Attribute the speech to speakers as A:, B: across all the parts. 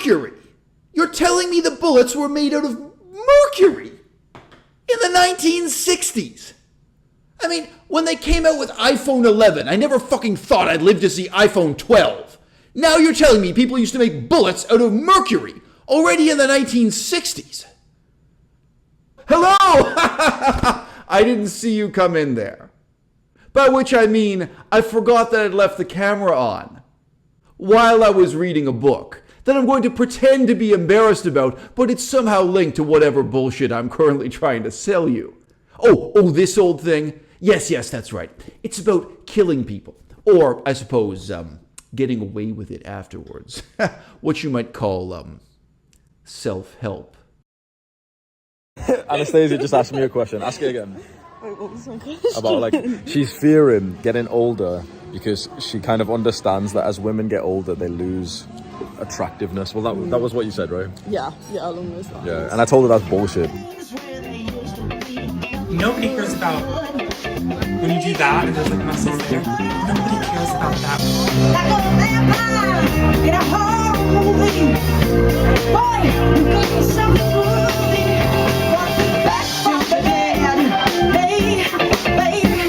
A: mercury. You're telling me the bullets were made out of mercury in the 1960s. I mean, when they came out with iPhone 11, I never fucking thought I'd live to see iPhone 12. Now you're telling me people used to make bullets out of mercury already in the 1960s. Hello! I didn't see you come in there. By which I mean, I forgot that I'd left the camera on while I was reading a book that I'm going to pretend to be embarrassed about, but it's somehow linked to whatever bullshit I'm currently trying to sell you. Oh, this old thing? Yes, that's right. It's about killing people. Or, I suppose, getting away with it afterwards. What you might call, self-help.
B: Anastasia just asked me a question. Ask it again.
C: Wait, what was my question?
B: About, like, she's fearing getting older because she kind of understands that as women get older, they lose attractiveness. Well, that was what you said, right?
C: Yeah, along those lines.
B: Yeah, and I told her that's bullshit.
D: Nobody cares about when you do that and there's like muscles there. Nobody cares about that.
E: Like a vampire in a horror movie. Boy, you got me something groovy. Want me back from the dead. Hey, baby,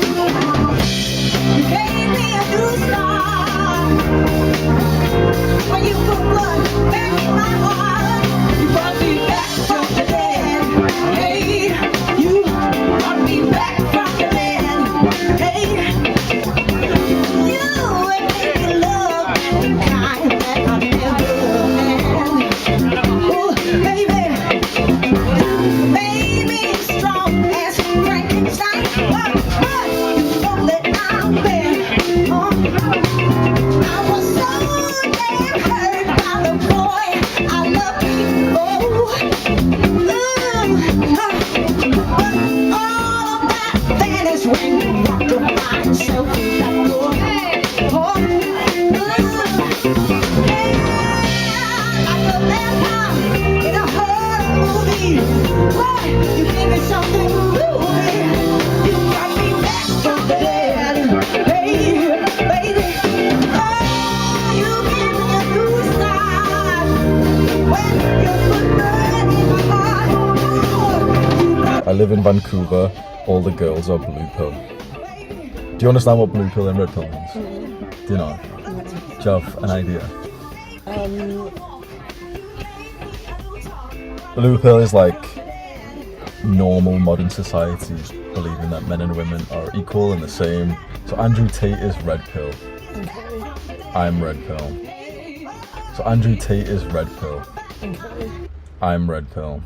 E: you gave me a new start. When you put blood back in my heart, you brought me back from the dead. Hey, you brought me back from the dead. Hey, you made me love the kind that I never had. Oh, baby, you made me strong as Frankenstein. But you know that I'm bad. I was so damn hurt by the boy I love before. But all of that vanished when you walked up by yourself in that door. Like a vampire in a horror movie. Boy, you gave me something groovy. You brought me back from the dead. Hey, baby. Oh, you gave me a new start. When you put blood in my heart. You brought
B: I live in Vancouver. All the girls are blue pill. Do you understand what blue pill and red pill means? Do you know? Do you have an idea? Blue pill is like normal modern society believing that men and women are equal and the same. So Andrew Tate is red pill. I'm red pill. So Andrew Tate is red pill. I'm red pill.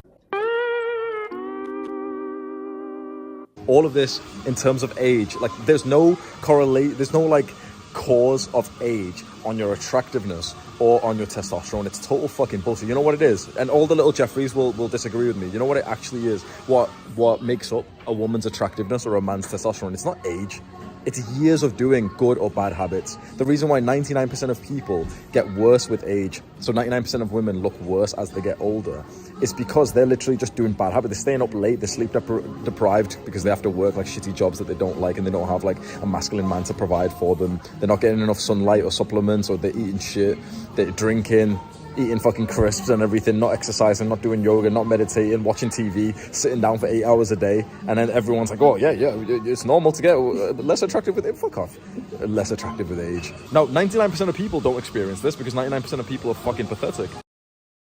B: All of this in terms of age, like there's no like cause of age on your attractiveness or on your testosterone. It's total fucking bullshit. You know what it is? And all the little Jeffreys will disagree with me. You know what it actually is? What makes up a woman's attractiveness or a man's testosterone? It's not age. It's years of doing good or bad habits. The reason why 99% of people get worse with age, so 99% of women look worse as they get older, is because they're literally just doing bad habits. They're staying up late, they're sleep deprived because they have to work like shitty jobs that they don't like and they don't have like a masculine man to provide for them. They're not getting enough sunlight or supplements, or they're eating shit, they're drinking, eating fucking crisps and everything, not exercising, not doing yoga, not meditating, watching TV, sitting down for 8 hours a day, and then everyone's like, oh yeah, it's normal to get less attractive with age. Fuck off. Less attractive with age. Now, 99% of people don't experience this because 99% of people are fucking pathetic.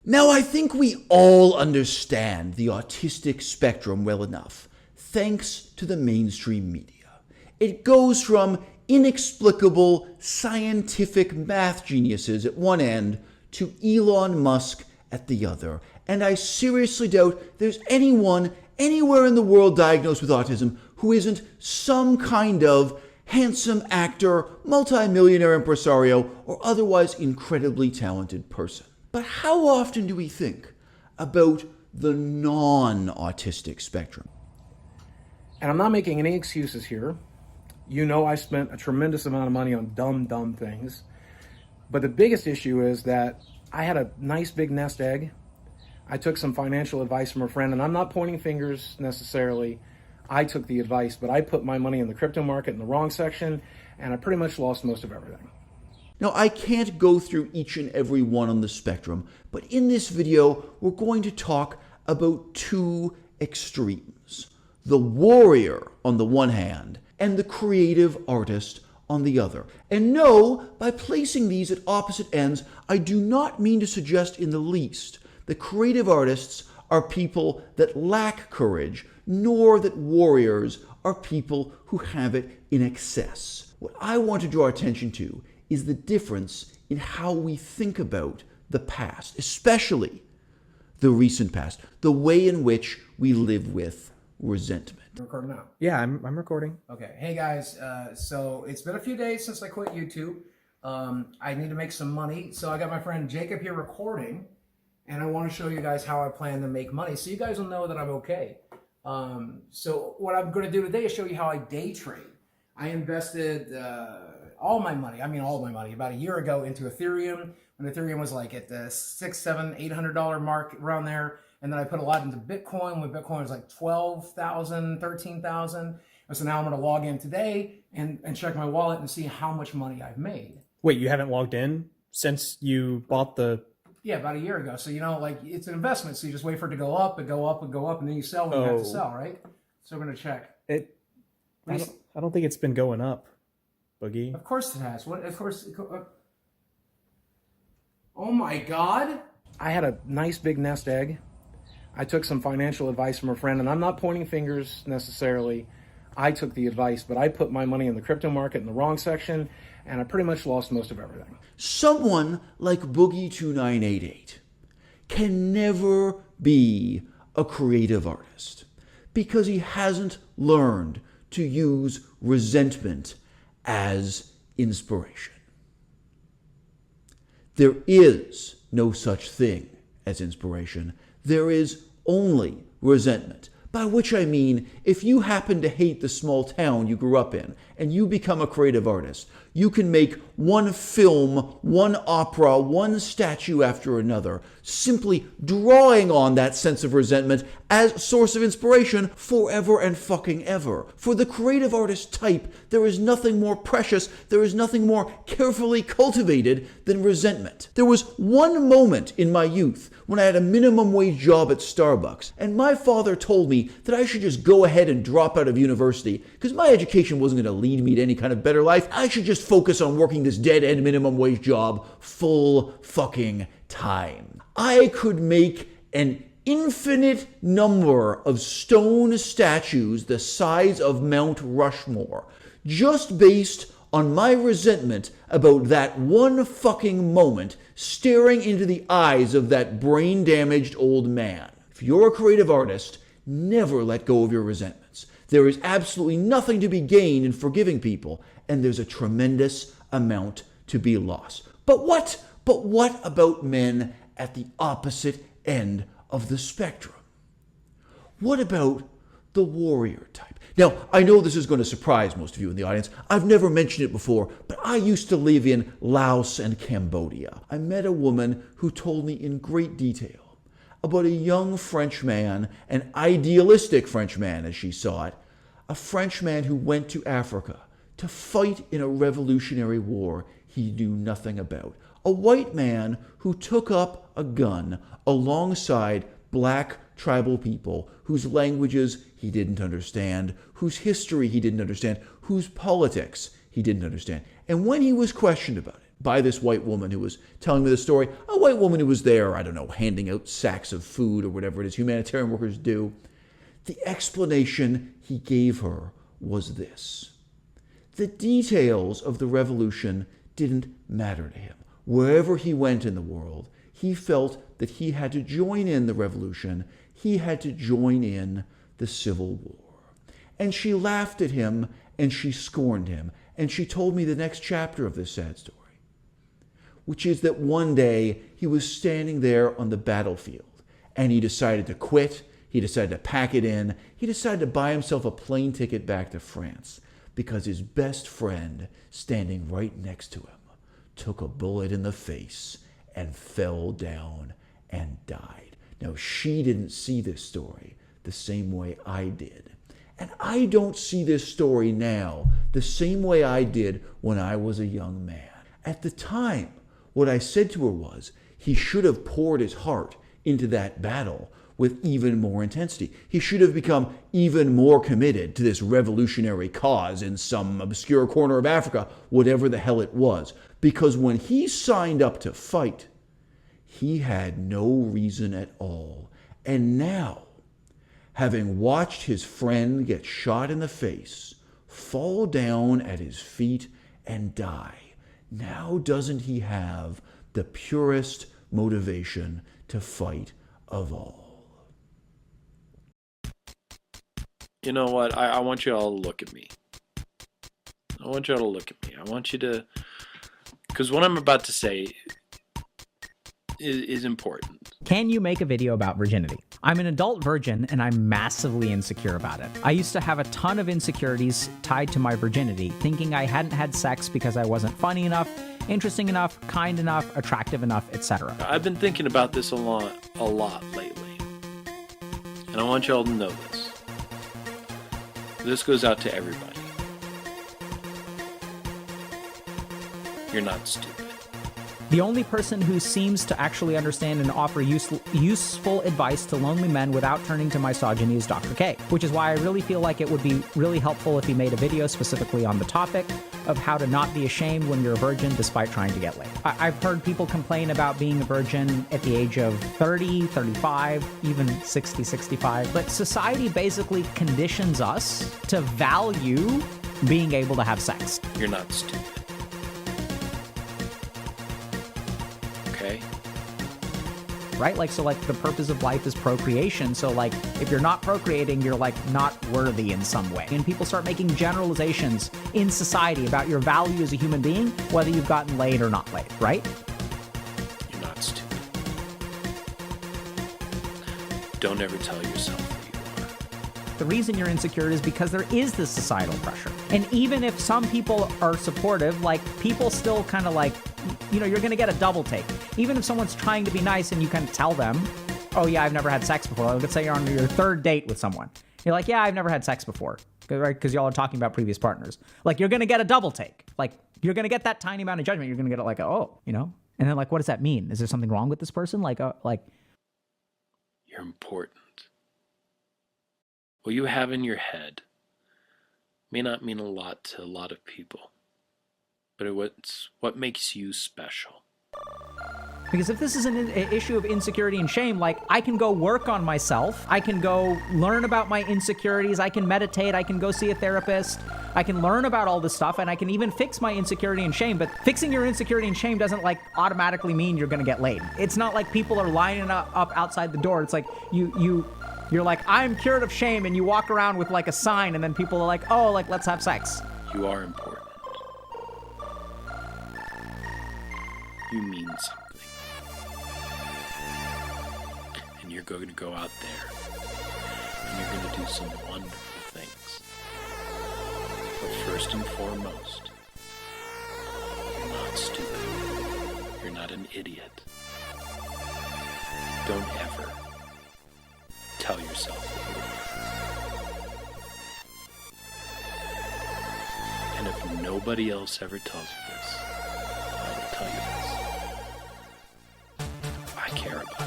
A: Now, I think we all understand the autistic spectrum well enough, thanks to the mainstream media. It goes from inexplicable scientific math geniuses at one end to Elon Musk at the other. And I seriously doubt there's anyone anywhere in the world diagnosed with autism who isn't some kind of handsome actor, multimillionaire impresario, or otherwise incredibly talented person. But how often do we think about the non-autistic spectrum?
F: And I'm not making any excuses here. You know I spent a tremendous amount of money on dumb things. But the biggest issue is that I had a nice big nest egg. I took some financial advice from a friend, and I'm not pointing fingers necessarily. I took the advice, but I put my money in the crypto market in the wrong section, and I pretty much lost most of everything.
A: Now, I can't go through each and every one on the spectrum, but in this video, we're going to talk about two extremes. The warrior on the one hand, and the creative artist on the other. And no, by placing these at opposite ends, I do not mean to suggest in the least that creative artists are people that lack courage, nor that warriors are people who have it in excess. What I want to draw attention to is the difference in how we think about the past, especially the recent past, the way in which we live with resentment.
F: Recording now.
B: Yeah, I'm recording.
F: Okay. Hey guys, so it's been a few days since I quit YouTube. I need to make some money. So I got my friend Jacob here recording, and I want to show you guys how I plan to make money so you guys will know that I'm okay. So what I'm going to do today is show you how I day trade. I invested all my money, about a year ago into Ethereum, when Ethereum was like at the $600, $700, $800 mark around there. And then I put a lot into Bitcoin when Bitcoin was like 12,000, 13,000. And so now I'm going to log in today and check my wallet and see how much money I've made.
G: Wait, you haven't logged in since you bought the...
F: Yeah, about a year ago. So, like it's an investment. So you just wait for it to go up and go up and go up, and then you sell when you have to sell, right? So we're going to check.
G: I don't think it's been going up, Boogie.
F: Of course it has. What? Of course. Oh my God. I had a nice big nest egg. I took some financial advice from a friend, and I'm not pointing fingers necessarily. I took the advice, but I put my money in the crypto market in the wrong section, and I pretty much lost most of everything.
A: Someone like Boogie2988 can never be a creative artist because he hasn't learned to use resentment as inspiration. There is no such thing as inspiration. There is only resentment, by which I mean if you happen to hate the small town you grew up in and you become a creative artist, you can make one film, one opera, one statue after another, simply drawing on that sense of resentment as a source of inspiration forever and fucking ever. For the creative artist type, there is nothing more precious, there is nothing more carefully cultivated than resentment. There was one moment in my youth when I had a minimum wage job at Starbucks, and my father told me that I should just go ahead and drop out of university because my education wasn't going to lead me to any kind of better life. I should just focus on working this dead-end minimum wage job full fucking time. I could make an infinite number of stone statues the size of Mount Rushmore just based on my resentment about that one fucking moment staring into the eyes of that brain-damaged old man. If you're a creative artist, never let go of your resentments. There is absolutely nothing to be gained in forgiving people, and there's a tremendous amount to be lost. But what about men at the opposite end of the spectrum? What about the warrior type? Now, I know this is going to surprise most of you in the audience. I've never mentioned it before, but I used to live in Laos and Cambodia. I met a woman who told me in great detail about a young French man, an idealistic French man as she saw it, a French man who went to Africa to fight in a revolutionary war he knew nothing about. A white man who took up a gun alongside black tribal people whose languages he didn't understand, whose history he didn't understand, whose politics he didn't understand. And when he was questioned about it by this white woman who was telling me the story, a white woman who was there, I don't know, handing out sacks of food or whatever it is humanitarian workers do, the explanation he gave her was this. The details of the revolution didn't matter to him. Wherever he went in the world, he felt that he had to join in the revolution. He had to join in the Civil War. And she laughed at him and she scorned him. And she told me the next chapter of this sad story, which is that one day he was standing there on the battlefield and he decided to quit. He decided to pack it in. He decided to buy himself a plane ticket back to France because his best friend, standing right next to him, took a bullet in the face and fell down and died. Now, she didn't see this story the same way I did. And I don't see this story now the same way I did when I was a young man. At the time, what I said to her was, he should have poured his heart into that battle with even more intensity. He should have become even more committed to this revolutionary cause in some obscure corner of Africa, whatever the hell it was. Because when he signed up to fight, he had no reason at all. And now, having watched his friend get shot in the face, fall down at his feet and die, now doesn't he have the purest motivation to fight of all?
H: You know what? I want you all to look at me. I want you all to look at me. I want you to... Because what I'm about to say is important.
I: Can you make a video about virginity? I'm an adult virgin and I'm massively insecure about it. I used to have a ton of insecurities tied to my virginity, thinking I hadn't had sex because I wasn't funny enough, interesting enough, kind enough, attractive enough, etc.
H: I've been thinking about this a lot lately. And I want you all to know this. This goes out to everybody. You're not stupid.
I: The only person who seems to actually understand and offer useful advice to lonely men without turning to misogyny is Dr. K, which is why I really feel like it would be really helpful if he made a video specifically on the topic of how to not be ashamed when you're a virgin despite trying to get laid. I've heard people complain about being a virgin at the age of 30, 35, even 60, 65, but society basically conditions us to value being able to have sex.
H: You're not stupid. Okay?
I: Right? Like, so like the purpose of life is procreation. So like, if you're not procreating, you're like not worthy in some way. And people start making generalizations in society about your value as a human being, whether you've gotten laid or not laid, right?
H: You're not stupid. Don't ever tell yourself that you are.
I: The reason you're insecure is because there is this societal pressure. And even if some people are supportive, like people still kind of like, you know, you're going to get a double take. Even if someone's trying to be nice and you can tell them, oh yeah, I've never had sex before. Like, let's say you're on your third date with someone. You're like, yeah, I've never had sex before. Right? Because y'all are talking about previous partners. Like, you're going to get a double take. Like, you're going to get that tiny amount of judgment. You're going to get it like, oh, you know? And then like, what does that mean? Is there something wrong with this person? Like.
H: You're important. What you have in your head may not mean a lot to a lot of people, but it's what makes you special.
I: Because if this is an issue of insecurity and shame, like, I can go work on myself. I can go learn about my insecurities. I can meditate. I can go see a therapist. I can learn about all this stuff, and I can even fix my insecurity and shame. But fixing your insecurity and shame doesn't, like, automatically mean you're going to get laid. It's not like people are lining up outside the door. It's like you're like, I'm cured of shame, and you walk around with, like, a sign, and then people are like, oh, like, let's have sex.
H: You are important. You mean something. And you're going to go out there and you're going to do some wonderful things. But first and foremost, you're not stupid. You're not an idiot. Don't ever tell yourself that you are. And if nobody else ever tells you this, I will tell you this. I care about you.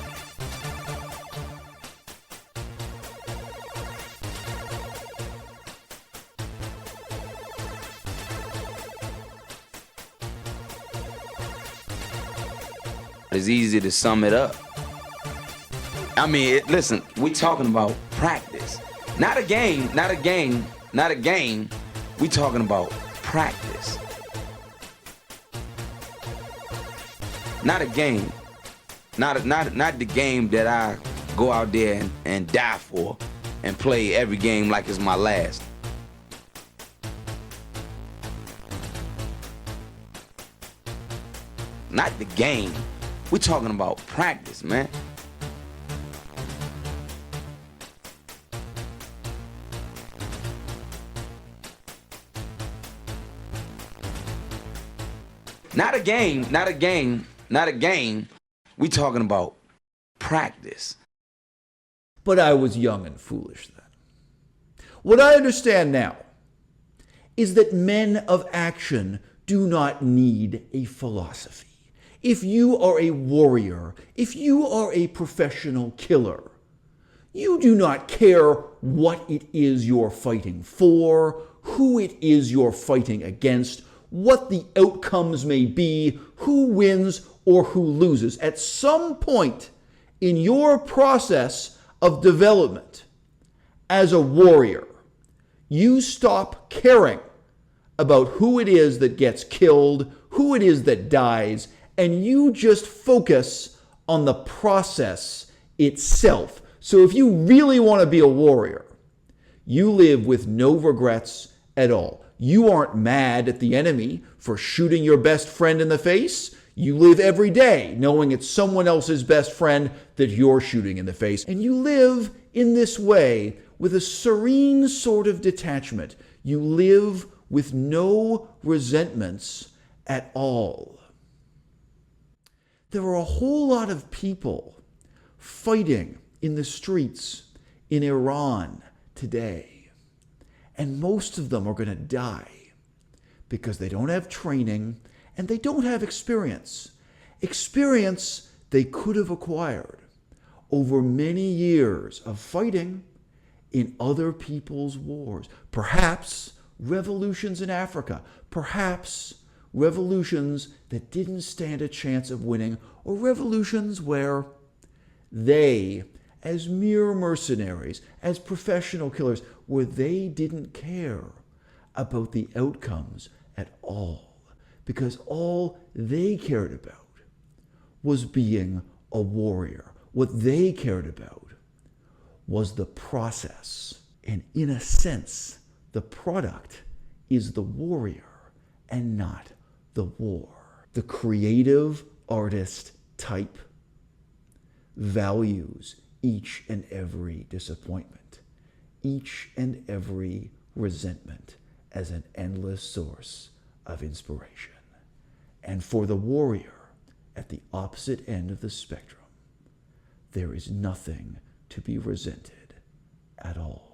J: It's easy to sum it up. I mean, listen, we talking about practice. Not a game. We talking about practice. Not a game. Not the game that I go out there and die for and play every game like it's my last. Not the game. We're talking about practice, man. Not a game. We talking about practice.
A: But I was young and foolish then. What I understand now is that men of action do not need a philosophy. If you are a warrior, if you are a professional killer, you do not care what it is you're fighting for, who it is you're fighting against, what the outcomes may be, who wins or who loses. At some point in your process of development as a warrior, you stop caring about who it is that gets killed, who it is that dies, and you just focus on the process itself. So if you really want to be a warrior, you live with no regrets at all. You aren't mad at the enemy for shooting your best friend in the face. You live every day knowing it's someone else's best friend that you're shooting in the face. And you live in this way with a serene sort of detachment. You live with no resentments at all. There are a whole lot of people fighting in the streets in Iran today. And most of them are going to die because they don't have training and they don't have experience. Experience they could have acquired over many years of fighting in other people's wars. Perhaps revolutions in Africa, perhaps revolutions that didn't stand a chance of winning, or revolutions where they, as mere mercenaries, as professional killers, where they didn't care about the outcomes at all, because all they cared about was being a warrior. What they cared about was the process. And in a sense, the product is the warrior and not the war. The creative artist type values each and every disappointment, each and every resentment as an endless source of inspiration. And for the warrior at the opposite end of the spectrum, there is nothing to be resented at all.